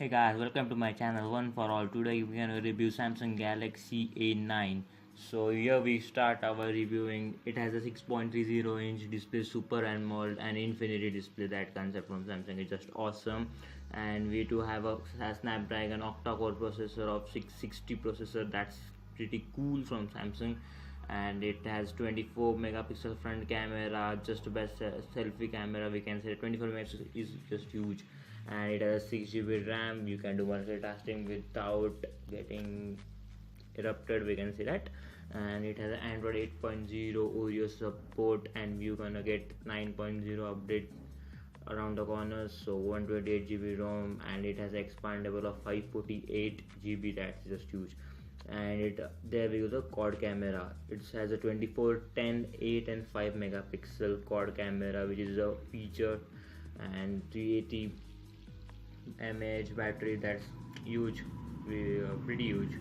Hey guys, welcome to my channel One for All. Today we're gonna review Samsung Galaxy A9. So here we start our reviewing. It has a 6.30-inch display, Super AMOLED and Infinity display. That concept from Samsung is just awesome. And we do have a Snapdragon octa-core processor of 660 processor. That's pretty cool from Samsung. And it has 24 megapixel front camera, just the best selfie camera we can say. 24 megapixels is just huge, and it has 6 GB RAM. You can do multitasking without getting erupted, we can say that. And it has Android 8.0 OREO support, and you're gonna get 9.0 update around the corners. So 128 GB ROM, and it has expandable of 548 GB. That's just huge. And there we go, the quad camera. It has a 24, 10, 8 and 5 megapixel quad camera, which is a feature, and 380 mAh battery. That's huge, pretty huge.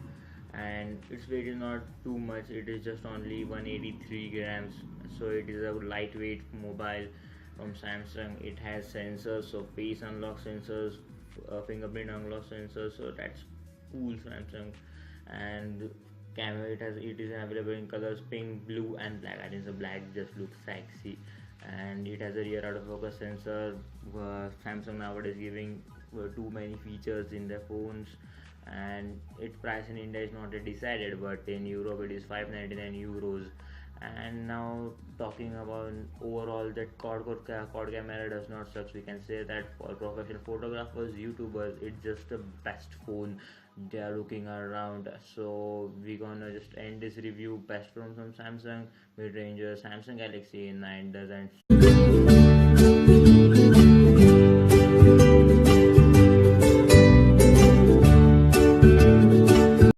And its weight is not too much, it is just only 183 grams. So it is a lightweight mobile from Samsung. It has sensors, so face unlock sensors, fingerprint unlock sensors, so that's cool Samsung. And camera, it is available in colors pink, blue and black. I think the black just looks sexy. And it has a rear autofocus sensor. Samsung nowadays giving too many features in their phones. And its price in India is not yet decided, but in Europe it is 599 euros. And now talking about overall, that quad camera does not suck. We can say that for professional photographers, YouTubers, it's just the best phone they are looking around. So we're gonna just end this review. Best phone from Samsung, mid-ranger Samsung Galaxy A9 doesn't